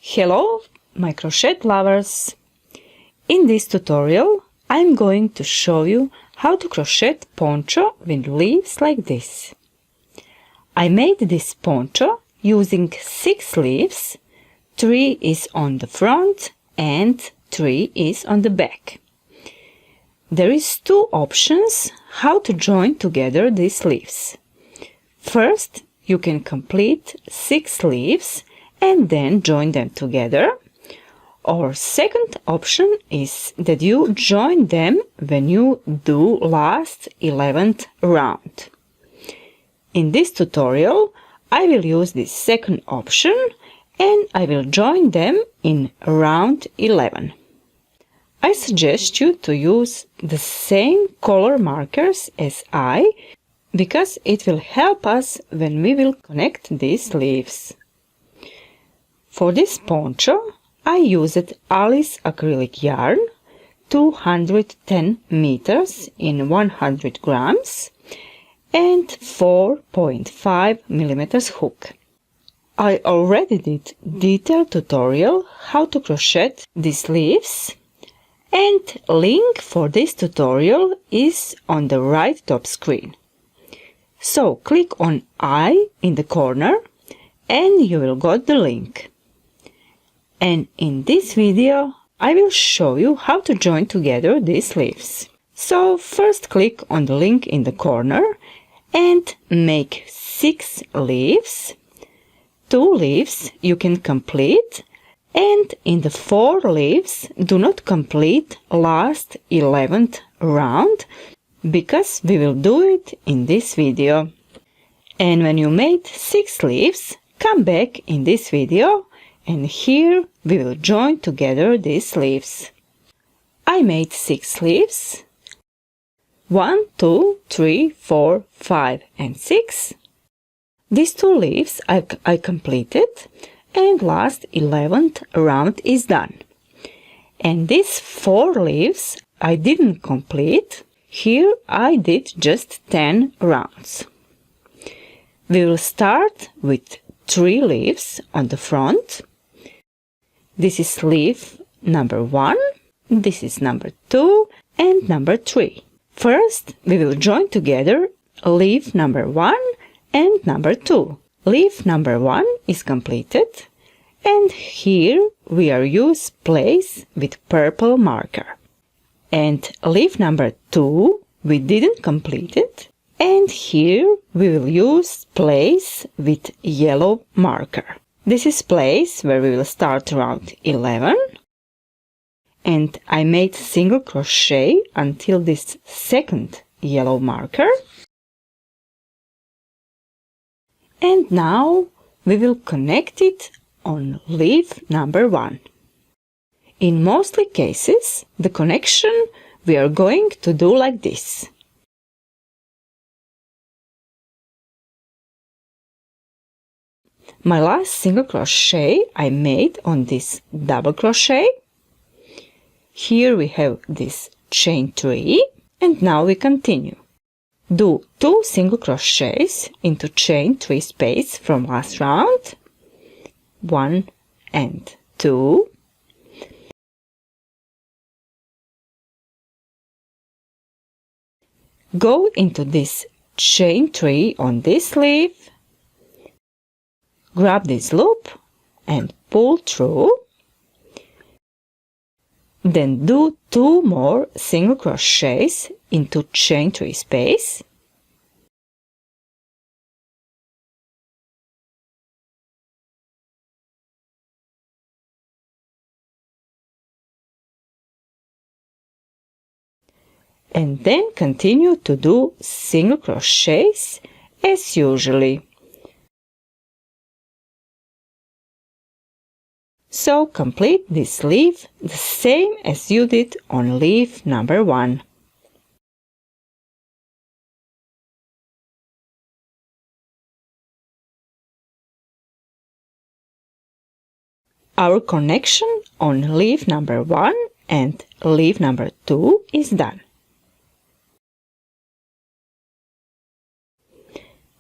Hello, my crochet lovers! In this tutorial, I'm going to show you how to crochet poncho with leaves like this. I made this poncho using 6 leaves, 3 is on the front and 3 is on the back. There is 2 options how to join together these leaves. First, you can complete 6 leaves and then join them together. Or second option is that you join them when you do last 11th round. In this tutorial, I will use this second option and I will join them in round 11. I suggest you to use the same color markers as I, because it will help us when we will connect these leaves. For this poncho, I used Alice acrylic yarn, 210 meters in 100 grams, and 4.5 millimeters hook. I already did detailed tutorial how to crochet these leaves, and link for this tutorial is on the right top screen. So click on I in the corner and you will get the link. And in this video, I will show you how to join together these leaves. So first click on the link in the corner and make 6 leaves. 2 leaves you can complete, and in the 4 leaves do not complete last 11th round, because we will do it in this video. And when you made 6 leaves, come back in this video and here we will join together these leaves. I made 6 leaves. 1, 2, 3, 4, 5 and 6. These 2 leaves I completed, and last 11th round is done. And these 4 leaves I didn't complete. Here I did just 10 rounds. We will start with 3 leaves on the front. This is leaf number 1, this is number 2 and number 3. First, we will join together leaf number 1 and number 2. Leaf number 1 is completed, and here we are use place with purple marker. And leaf number 2 we didn't complete it, and here we will use place with yellow marker. This is place where we will start round 11, and I made single crochet until this second yellow marker. And now we will connect it on leaf number 1. In mostly cases, the connection we are going to do like this. My last single crochet I made on this double crochet. Here we have this chain 3, and now we continue. Do 2 single crochets into chain 3 space from last round. 1 and 2. Go into this chain 3 on this leaf. Grab this loop and pull through. Then do 2 more single crochets into chain 3 space. And then continue to do single crochets as usually. So complete this leaf the same as you did on leaf number 1. Our connection on leaf number 1 and leaf number 2 is done.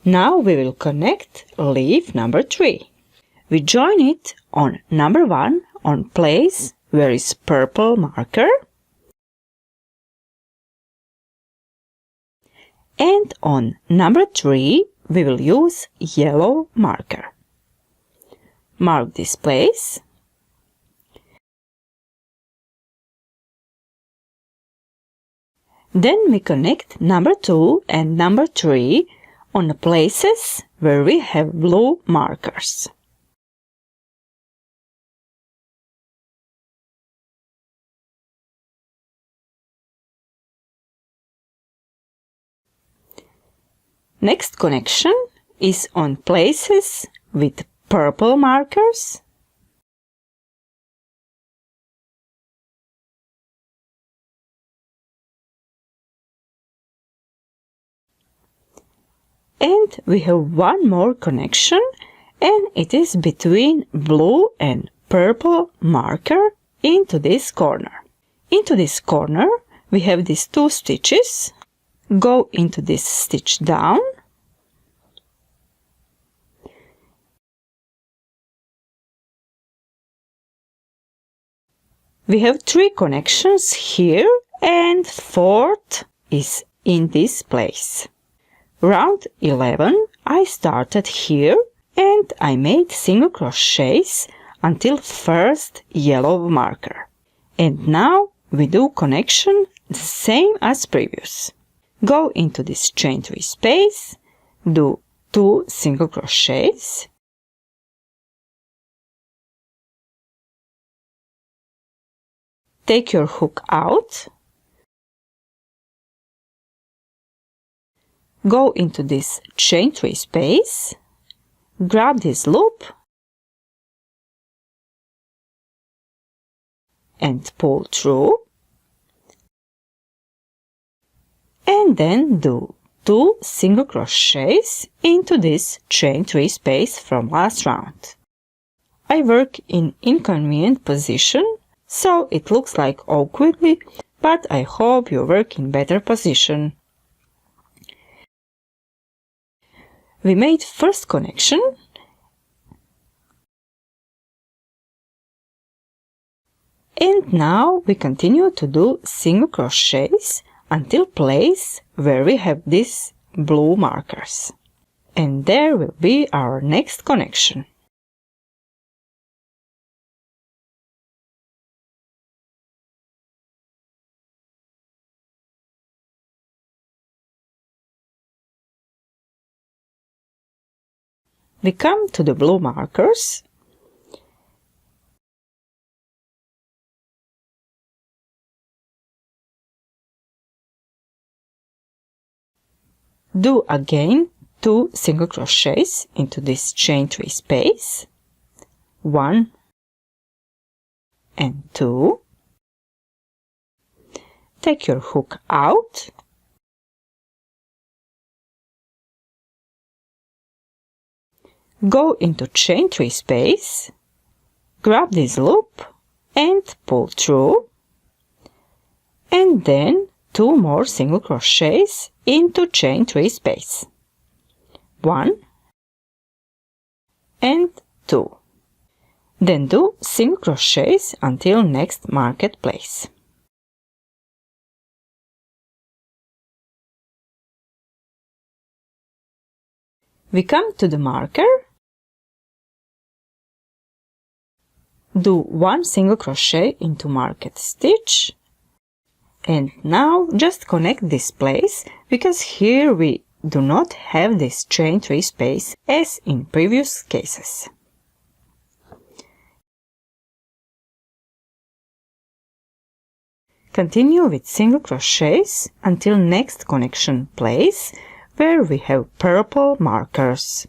Now we will connect leaf number 3. We join it on number 1 on place where is purple marker, and on number 3 we will use yellow marker. Mark this place. Then we connect number 2 and number 3 on the places where we have blue markers. Next connection is on places with purple markers and we have one more connection, and it is between blue and purple marker into this corner. Into this corner we have these 2 stitches. Go into this stitch down, we have 3 connections here, and 4th is in this place. Round 11 I started here and I made single crochets until first yellow marker. And now we do connection the same as previous. Go into this chain 3 space, do 2 single crochets, take your hook out, go into this chain 3 space, grab this loop and pull through, and then do 2 single crochets into this chain 3 space from last round. I work in inconvenient position, so it looks like awkwardly, but I hope you work in better position. We made first connection and now we continue to do single crochets until place where we have these blue markers, and there will be our next connection. We come to the blue markers do again 2 single crochets into this chain 3 space, 1 and 2, take your hook out, go into chain 3 space, grab this loop and pull through, and then 2 more single crochets into chain 3 space, 1 and 2. Then do single crochets until next marked place. We come to the marker, do 1 single crochet into marked stitch, and now just connect this place, because here we do not have this chain 3 space as in previous cases. Continue with single crochets until next connection place where we have purple markers.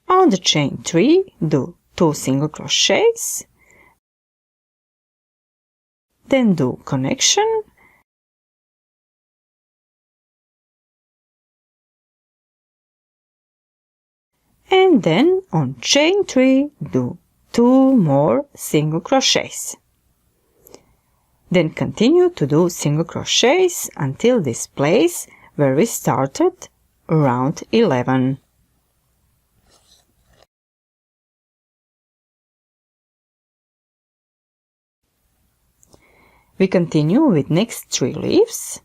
On the chain 3, do 2 single crochets, then do connection, and then on chain 3 do 2 more single crochets. Then continue to do single crochets until this place where we started, round 11. We continue with next 3 leaves.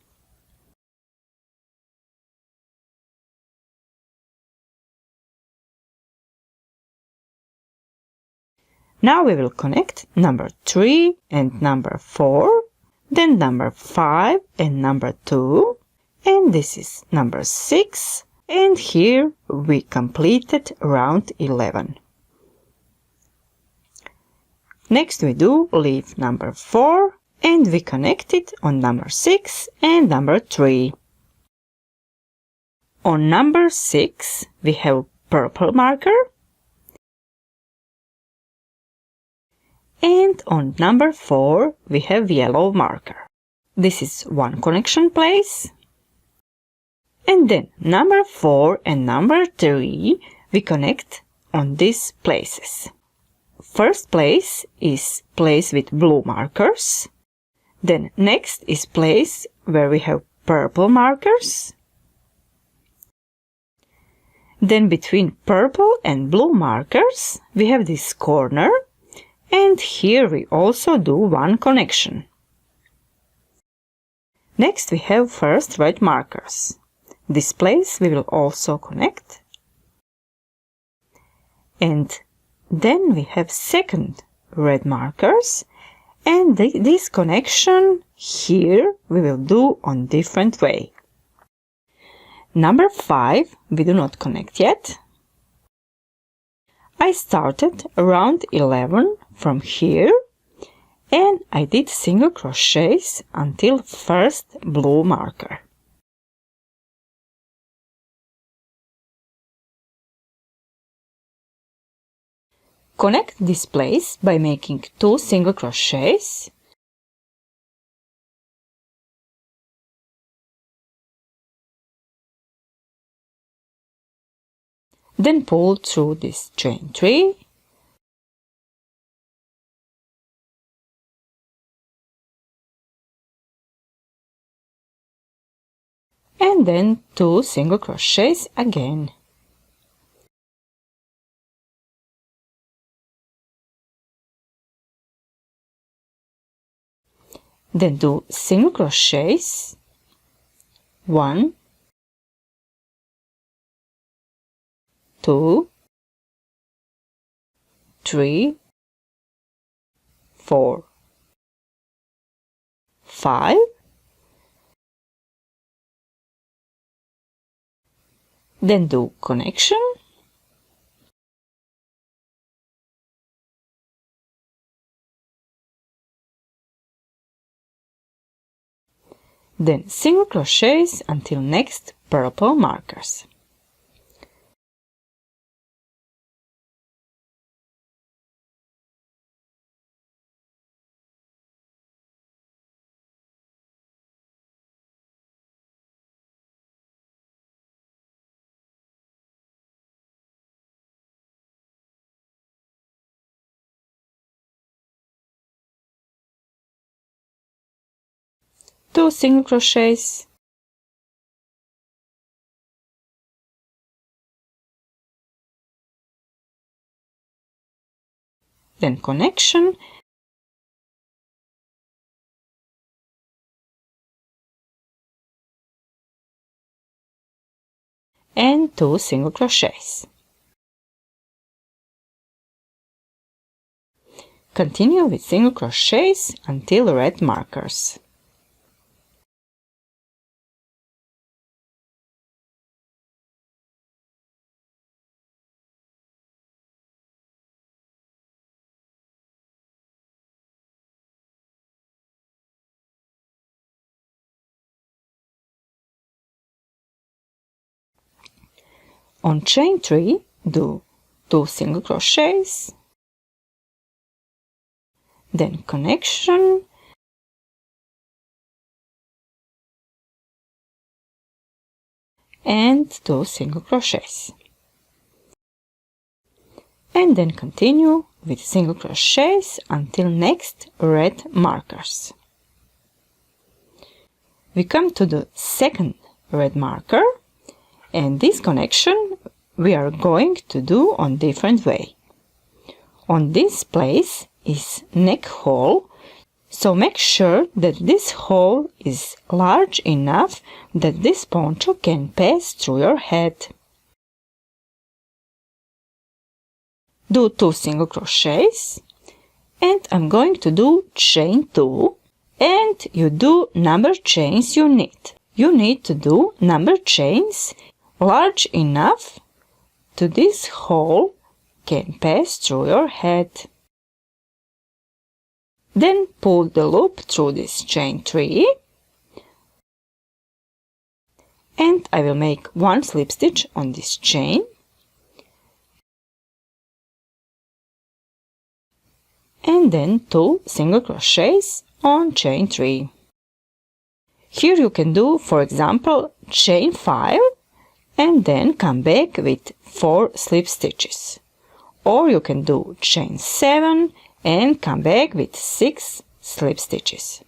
Now we will connect number 3 and number 4, then number 5 and number 2, and this is number 6, and here we completed round 11. Next we do leaf number 4 and we connect it on number 6 and number 3. On number 6 we have purple marker, and on number 4 we have yellow marker. This is one connection place. And then number 4 and number 3 we connect on these places. First place is place with blue markers. Then next is place where we have purple markers. Then between purple and blue markers we have this corner, and here we also do one connection. Next we have first red markers. This place we will also connect. And then we have second red markers, and this connection here we will do on different way. Number 5 we do not connect yet. I started around 11 from here, and I did single crochets until first blue marker. Connect this place by making 2 single crochets. Then pull through this chain 3. And then 2 single crochets again. Then do single crochets, 1, 2, 3, 4, 5, then do connection, then single crochets until next purple markers. Two single crochets, then connection, and 2 single crochets. Continue with single crochets until red markers. On chain 3 do 2 single crochets, then connection, and 2 single crochets. and then continue with single crochets until next red markers. We come to the second red marker, and this connection we are going to do on different way. On this place is neck hole, so make sure that this hole is large enough that this poncho can pass through your head. Do 2 single crochets, and I'm going to do chain 2, and you do number chains you need. You need to do number chains large enough to this hole can pass through your head. Then pull the loop through this chain 3, and I will make 1 slip stitch on this chain, and then 2 single crochets on chain 3. Here you can do, for example, chain 5 and then come back with 4 slip stitches. Or you can do chain 7 and come back with 6 slip stitches.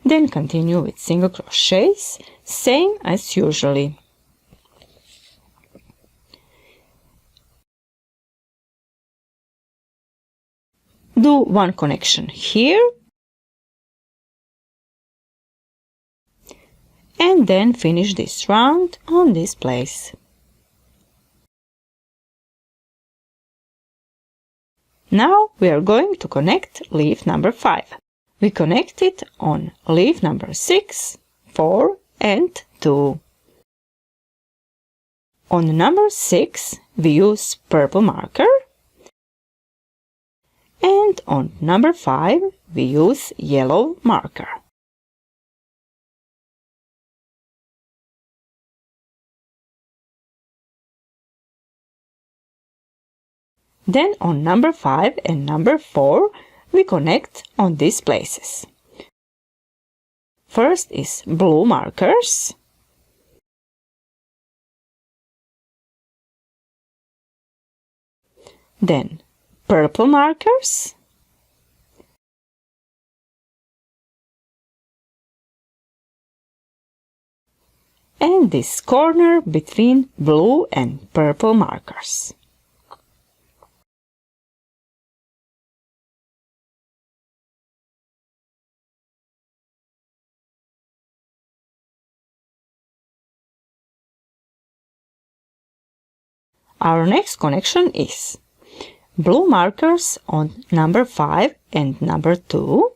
Then continue with single crochets, same as usually. Do 1 connection here, and then finish this round on this place. Now we are going to connect leaf number 5. We connect it on leaf number 6, 4 and 2. On number 6 we use purple marker, and on number 5 we use yellow marker. Then on number 5 and number 4 we connect on these places. First is blue markers, then purple markers, and this corner between blue and purple markers. Our next connection is blue markers on number 5 and number 2,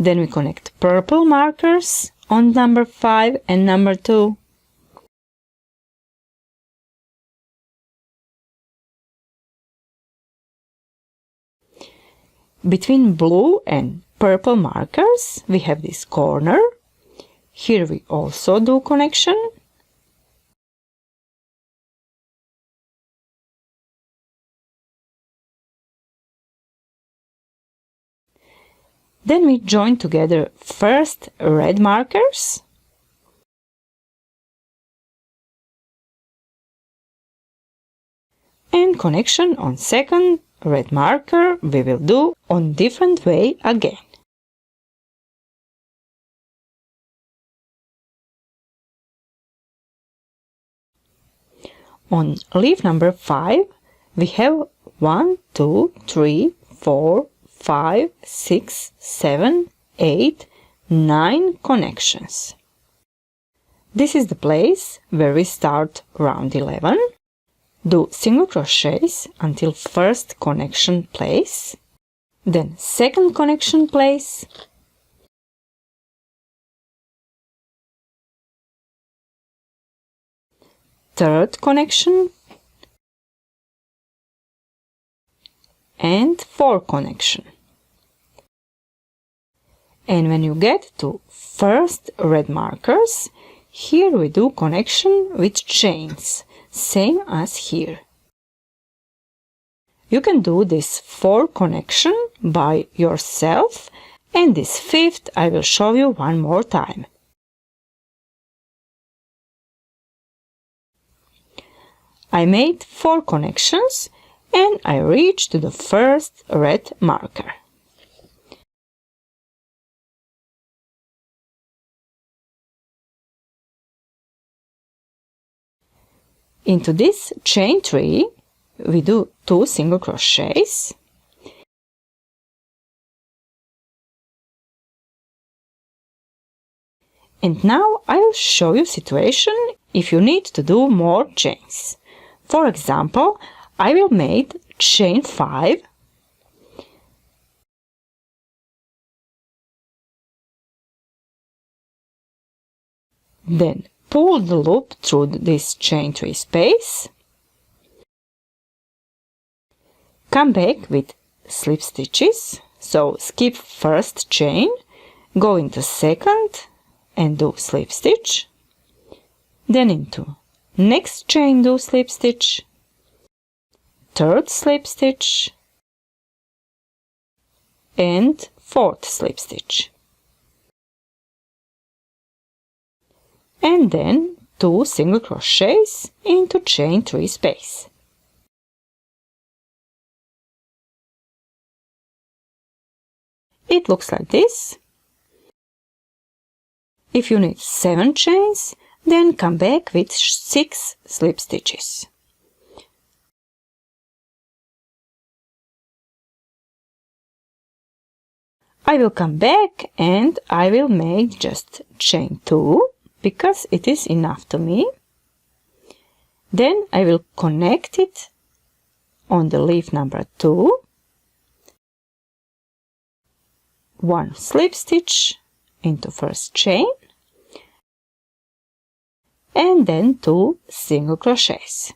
then we connect purple markers on number 5 and number 2, between blue and purple markers we have this corner. Here we also do connection. Then we join together first red markers, and connection on second red marker we will do on different way again. On leaf number 5 we have 1, 2, 3, 4, 5, 6, 7, 8, 9 connections. This is the place where we start round 11. Do single crochets until first connection place, then second connection place, third connection, and fourth connection. And when you get to first red markers, here we do connection with chains, same as here. You can do this 4 connection by yourself, and this 5th I will show you one more time. I made 4 connections and I reached to the first red marker. Into this chain 3 we do 2 single crochets. And now I'll show you situation if you need to do more chains. For example, I will make chain 5, then pull the loop through this chain 3 space, come back with slip stitches, so skip first chain, go into second and do slip stitch, then into next chain do slip stitch, third slip stitch and fourth slip stitch, and then 2 single crochets into chain 3 space. It looks like this. If you need 7 chains, then come back with 6 slip stitches. I will come back and I will make just chain 2 because it is enough to me. Then I will connect it on the leaf number 2, 1 slip stitch into first chain, and then 2 single crochets.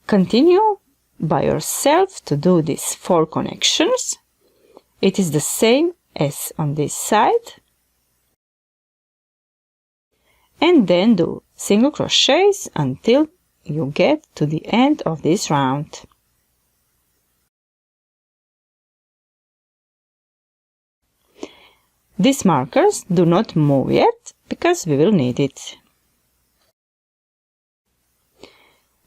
Continue by yourself to do these 4 connections. It is the same as on this side. And then do single crochets until you get to the end of this round. These markers do not move yet because we will need it.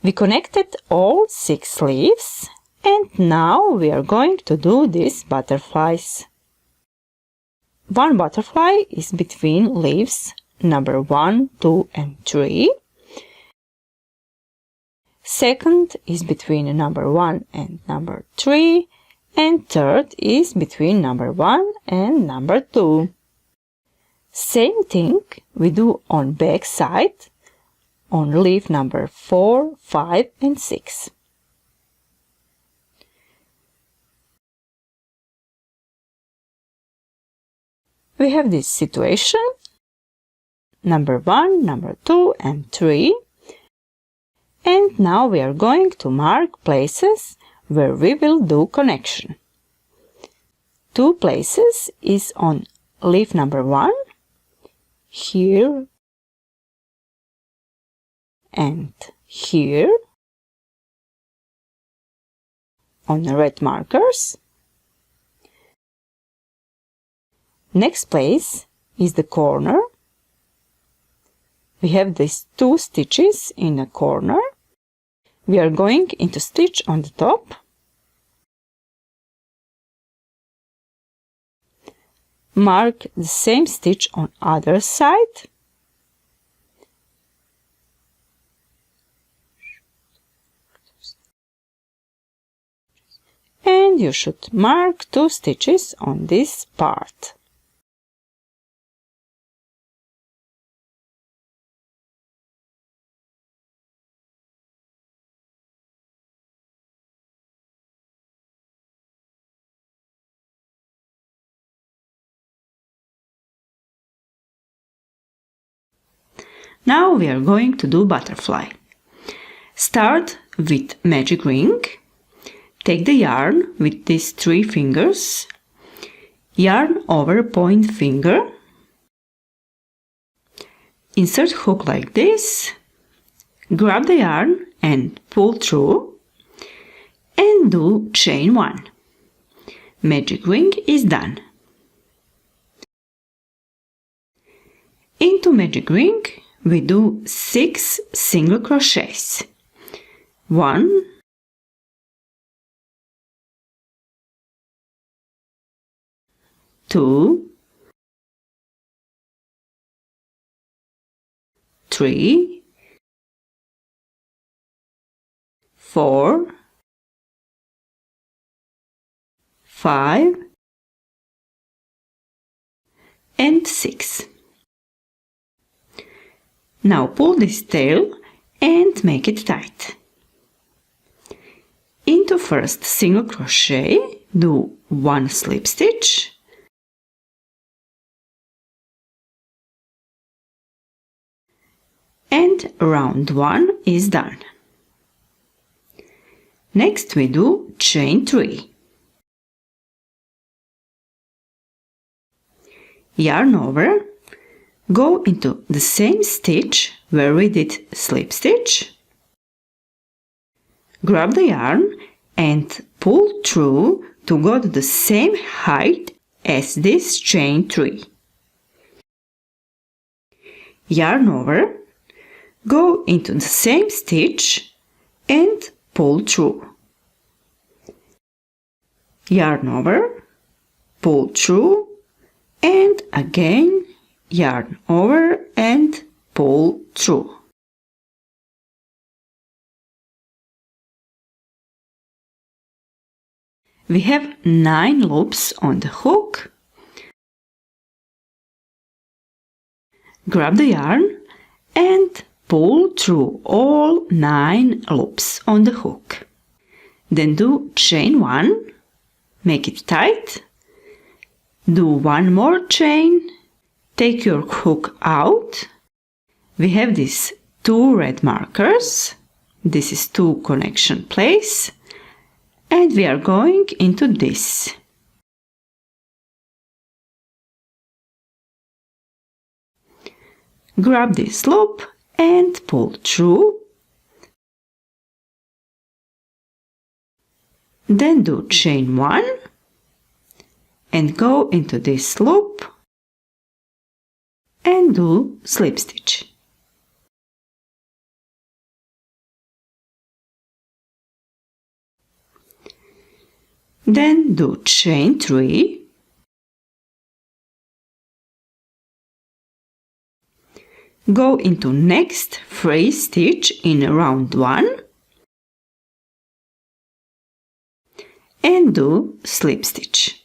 We connected all 6 leaves and now we are going to do these butterflies. One butterfly is between leaves number 1, 2 and 3. Second is between number 1 and number 3, and third is between number 1 and number 2. Same thing we do on back side on leaf number 4, 5 and 6. We have this situation, number 1, number 2 and 3. And now we are going to mark places where we will do connection. 2 places is on leaf number 1, here and here on the red markers. Next place is the corner. We have these 2 stitches in the corner. We are going into stitch on the top. Mark the same stitch on other side. And you should mark 2 stitches on this part. Now we are going to do butterfly. Start with magic ring. Take the yarn with these 3 fingers. Yarn over point finger. Insert hook like this, grab the yarn and pull through, and do chain 1. Magic ring is done. Into magic ring we do 6 single crochets. 1, 2, 3, 4, 5, and 6. Now pull this tail and make it tight. Into first single crochet, do 1 slip stitch, and round 1 is done. Next we do chain 3. Yarn over, go into the same stitch where we did slip stitch, grab the yarn and pull through to go to the same height as this chain 3. Yarn over, go into the same stitch and pull through. Yarn over, pull through, and again yarn over and pull through. We have 9 loops on the hook. Grab the yarn and pull through all 9 loops on the hook. Then do chain 1, make it tight, do 1 more chain, take your hook out. We have these 2 red markers. This is 2 connection place, and we are going into this. Grab this loop and pull through. Then do chain 1 and go into this loop and do slip stitch. Then do chain 3, go into next free stitch in round 1 and do slip stitch.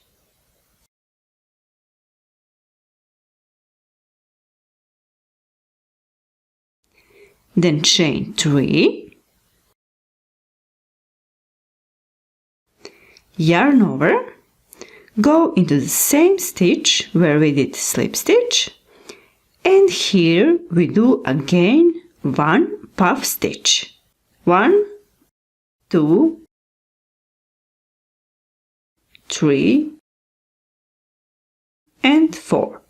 Then chain 3, yarn over, go into the same stitch where we did slip stitch, and here we do again 1 puff stitch. 1, 2, 3, and 4.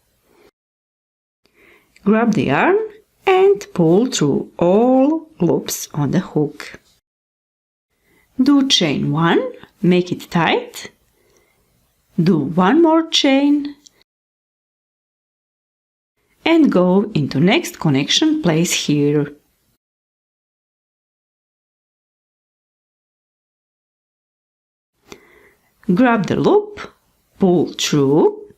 Grab the yarn and pull through all loops on the hook. Do chain 1, make it tight, do 1 more chain, and go into next connection place here. Grab the loop, pull through,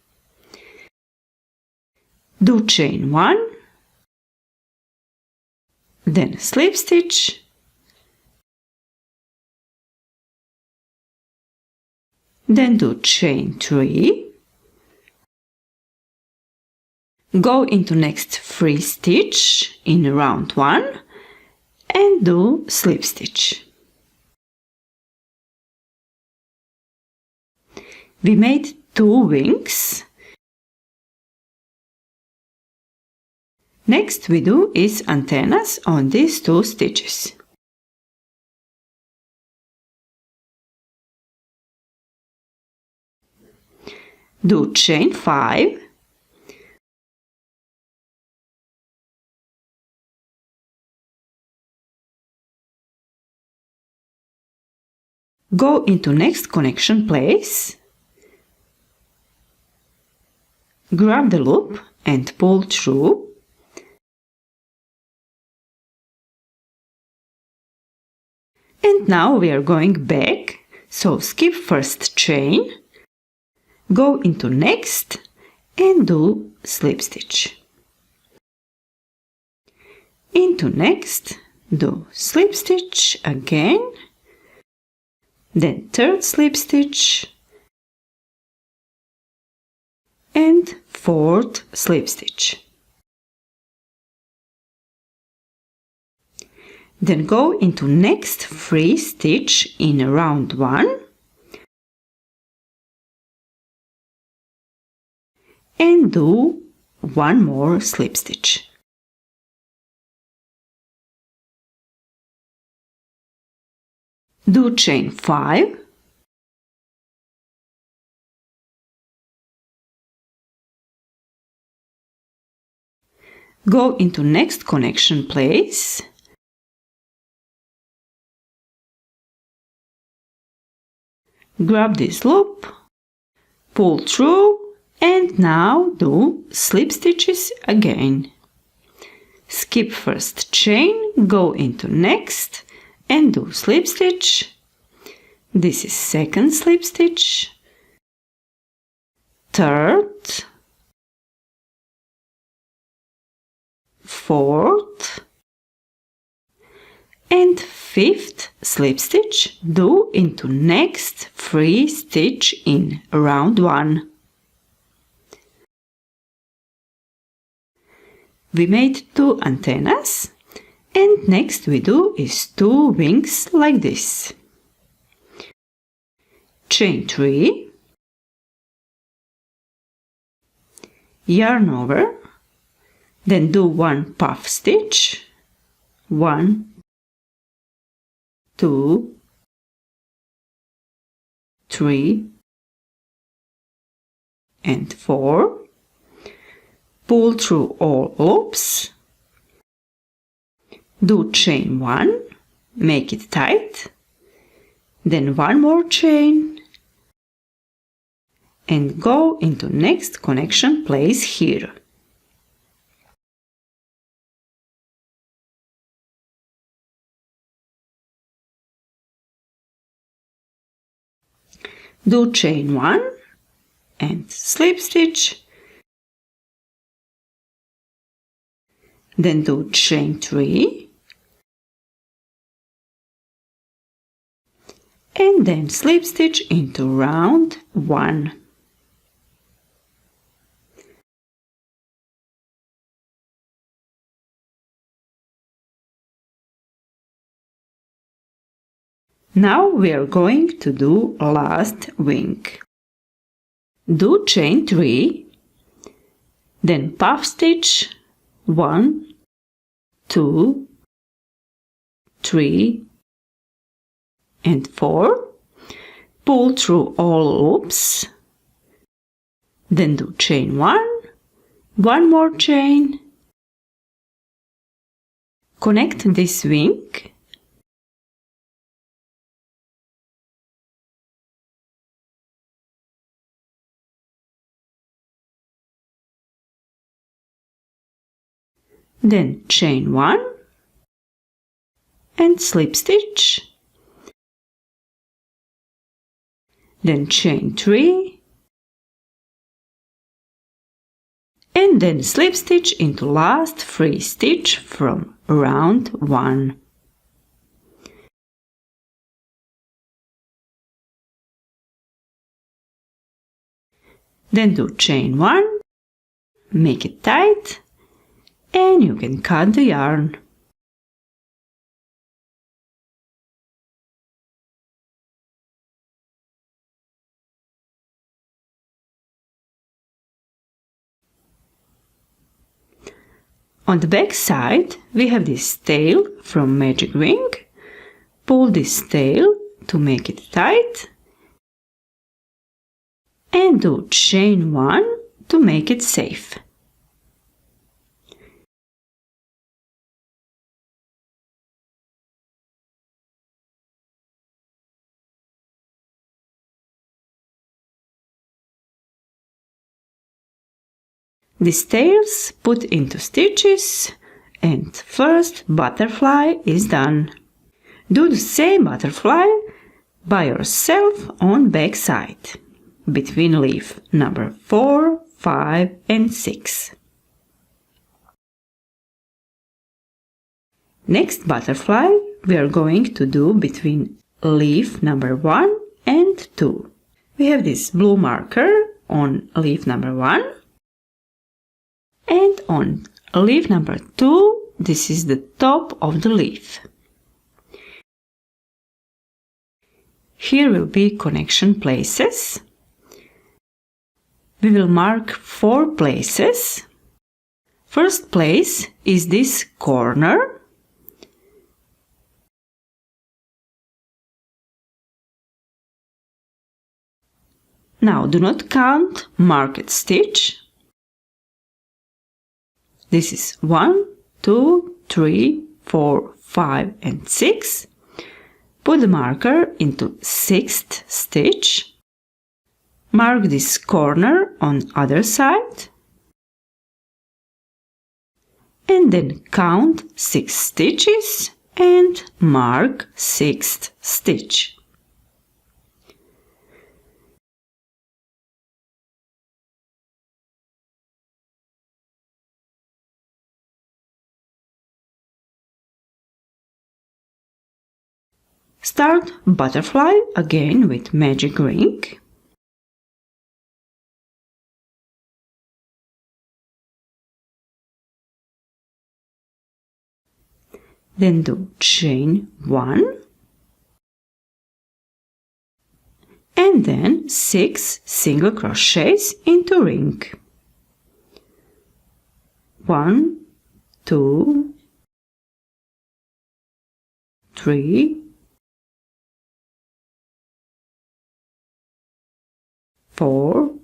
do chain 1, then slip stitch, then do chain 3, go into next free stitch in round 1 and do slip stitch. We made 2 wings. Next we do is antennas on these 2 stitches. Do chain 5, Go into next connection place, grab the loop and pull through. And now we are going back, so skip first chain, go into next and do slip stitch. Into next, do slip stitch again, then third slip stitch and fourth slip stitch. Then go into next free stitch in round 1 and do one more slip stitch. Do chain 5, go into next connection place, grab this loop, pull through, and now do slip stitches again. Skip first chain, go into next and do slip stitch. This is second slip stitch, third, fourth and fifth slip stitch. Do into next free stitch in round 1. We made 2 antennas, and next we do is 2 wings like this. Chain 3, yarn over, then do 1 puff stitch, 1, 2, 3 and 4. Pull through all loops, do chain 1, make it tight, then 1 more chain and go into next connection place here. Do chain 1 and slip stitch, then do chain 3 and then slip stitch into round 1. Now we are going to do last wing. Do chain 3, then puff stitch 1, 2, 3 and 4. Pull through all loops, then do chain 1, 1 more chain, connect this wing, then chain 1 and slip stitch, then chain 3 and then slip stitch into last free stitch from round 1. Then do chain 1, make it tight, and you can cut the yarn. On the back side we have this tail from Magic Wing. Pull this tail to make it tight and do chain 1 to make it safe. These tails put into stitches, and first butterfly is done. Do the same butterfly by yourself on back side, between leaf number 4, 5 and 6. Next butterfly we are going to do between leaf number 1 and 2. We have this blue marker on leaf number 1, and on leaf number 2 this is the top of the leaf. Here will be connection places. We will mark 4 places. First place is this corner. Now do not count marked stitch. This is 1, 2, 3, 4, 5 and 6. Put the marker into 6th stitch. Mark this corner on other side. And then count 6 stitches and mark 6th stitch. Start butterfly again with magic ring. Then do chain 1 and then 6 single crochets into ring. 1, 2, 3, 4,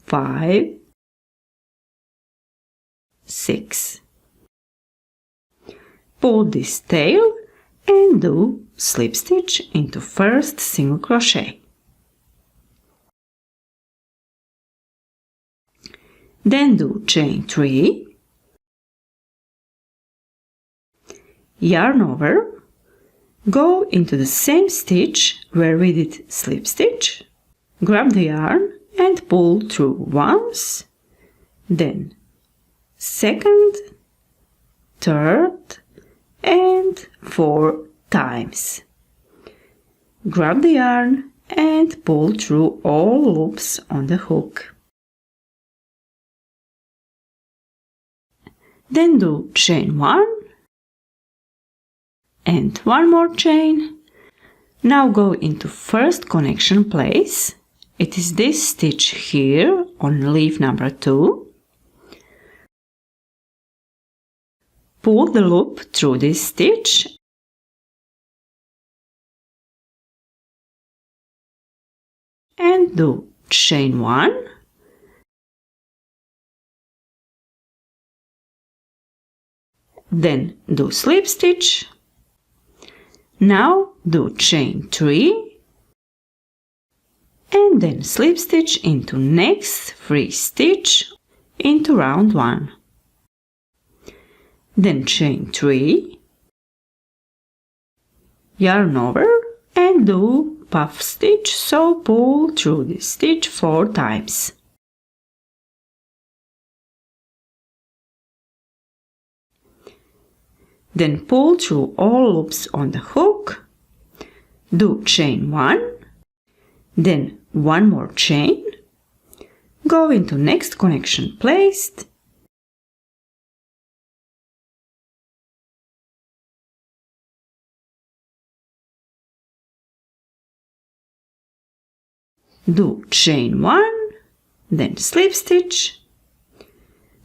5, 6. Pull this tail and do slip stitch into first single crochet. Then do chain 3, yarn over, go into the same stitch where we did slip stitch, grab the yarn and pull through once, then second, third and 4 times. Grab the yarn and pull through all loops on the hook. Then do chain 1 and 1 more chain. Now go into first connection place. It is this stitch here on leaf number 2. Pull the loop through this stitch and do chain 1, then do slip stitch. Now do chain 3 and then slip stitch into next 3 stitch into round 1. Then chain 3, yarn over and do puff stitch, so pull through this stitch 4 times. Then pull through all loops on the hook, do chain 1, then 1 more chain, go into next connection placed, do chain 1, then slip stitch,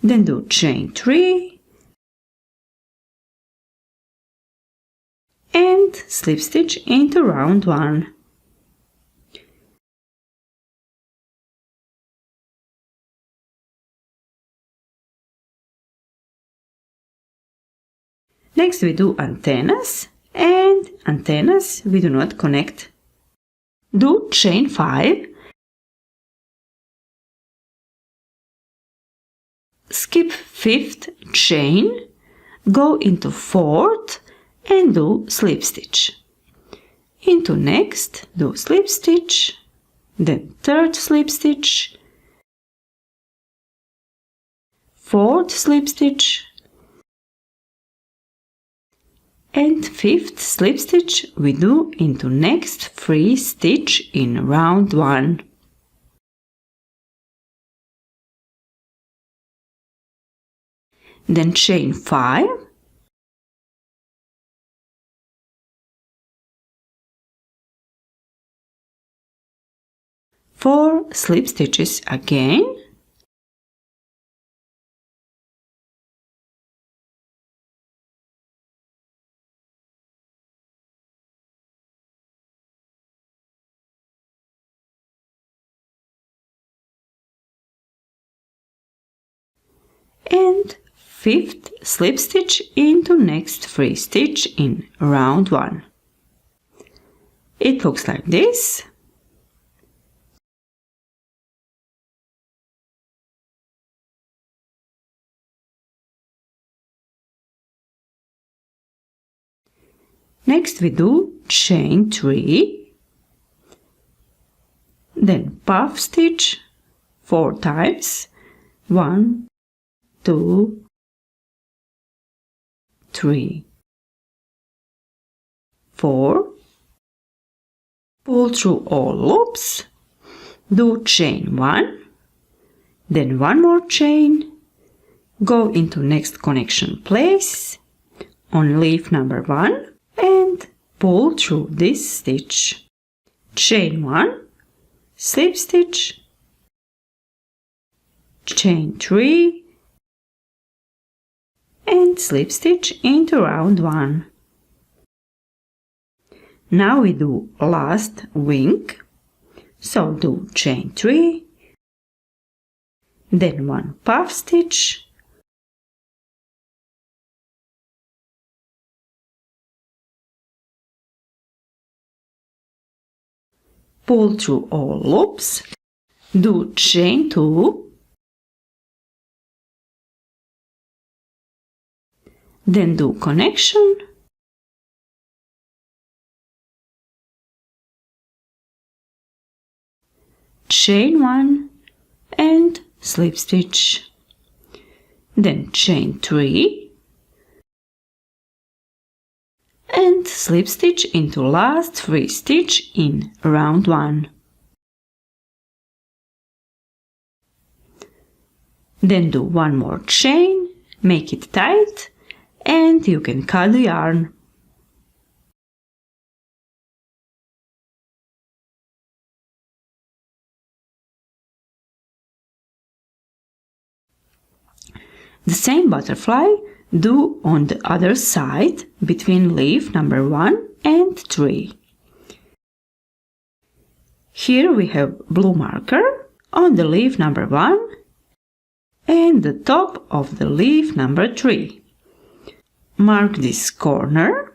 then do chain 3, and slip stitch into round 1. Next we do antennas, and antennas we do not connect. Do chain 5 skip 5th chain, go into 4th and do slip stitch. Into next, do slip stitch, then 3rd slip stitch, 4th slip stitch, and 5th slip stitch we do into next free stitch in round 1. Then chain 5, four slip stitches again, and 5th slip stitch into next free stitch in round 1. It looks like this. Next we do chain 3, then puff stitch 4 times, 1, 2, 3, 4, pull through all loops, do chain 1, then 1 more chain, go into next connection place on leaf number 1 and pull through this stitch. Chain 1, slip stitch, chain 3 and slip stitch into round 1. Now we do last wing, so do chain 3, then 1 puff stitch, pull through all loops, do chain 2, then do connection, chain 1 and slip stitch, then chain 3 and slip stitch into last free stitch in round 1. Then do 1 more chain, make it tight, and you can cut the yarn. The same butterfly do on the other side between leaf number 1 and 3. Here we have blue marker on the leaf number 1 and the top of the leaf number 3. Mark this corner,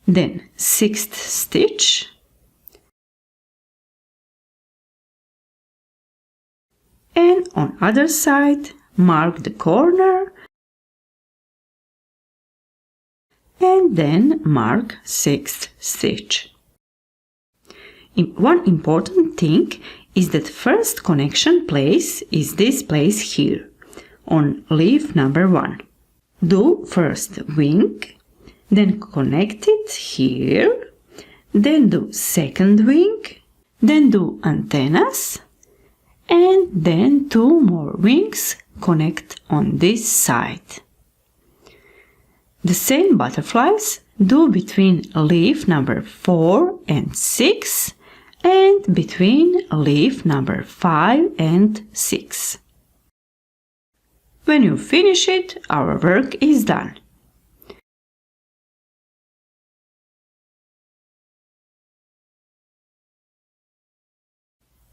then 6th stitch, and on other side mark the corner and then mark 6th stitch. One important thing is that first connection place is this place here on leaf number 1. Do first wing, then connect it here, then do second wing, then do antennas, and then 2 more wings connect on this side. The same butterflies do between leaf number 4 and 6 and between leaf number 5 and 6. When you finish it, our work is done.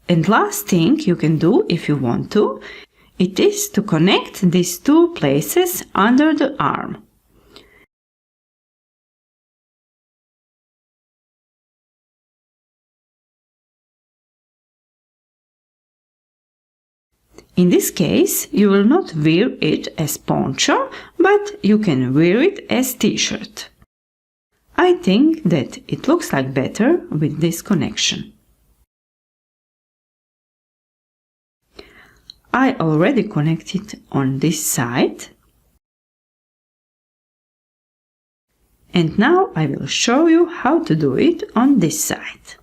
And last thing you can do if you want to, it is to connect these 2 places under the arm. In this case, you will not wear it as poncho, but you can wear it as t-shirt. I think that it looks like better with this connection. I already connected on this side. And now I will show you how to do it on this side.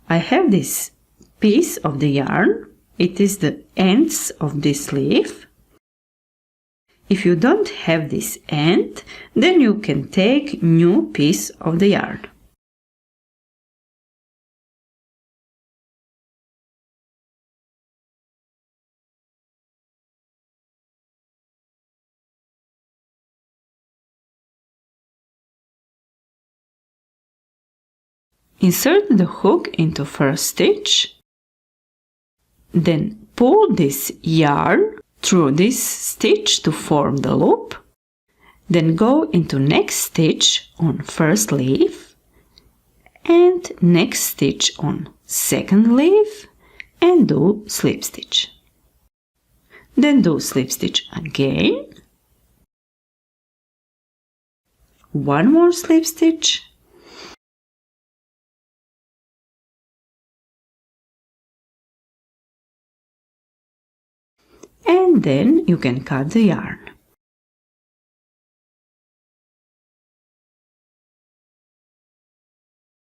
I have this piece of the yarn. It is the ends of this leaf. If you don't have this end, then you can take new piece of the yarn. Insert the hook into first stitch. Then pull this yarn through this stitch to form the loop. Then go into next stitch on first leaf and next stitch on second leaf and do slip stitch. Then do slip stitch again. One more slip stitch. And then you can cut the yarn.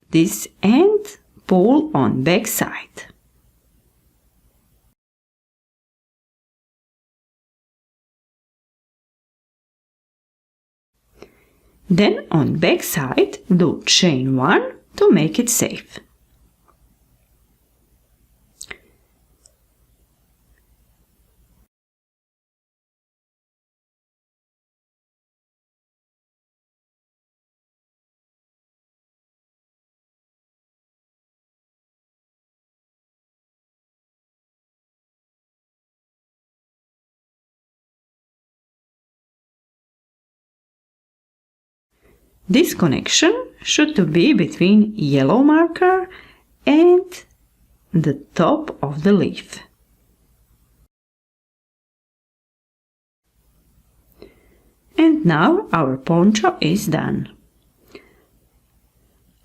This end pull on back side. Then on back side do chain 1 to make it safe. This connection should be between yellow marker and the top of the leaf. And now our poncho is done.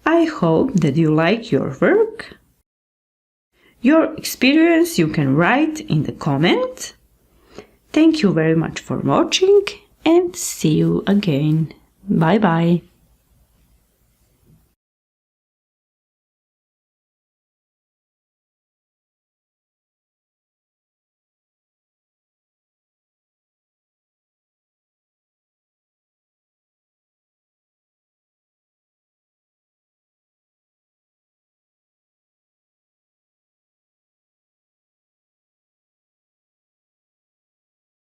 I hope that you like your work. Your experience you can write in the comment. Thank you very much for watching and see you again. Bye bye.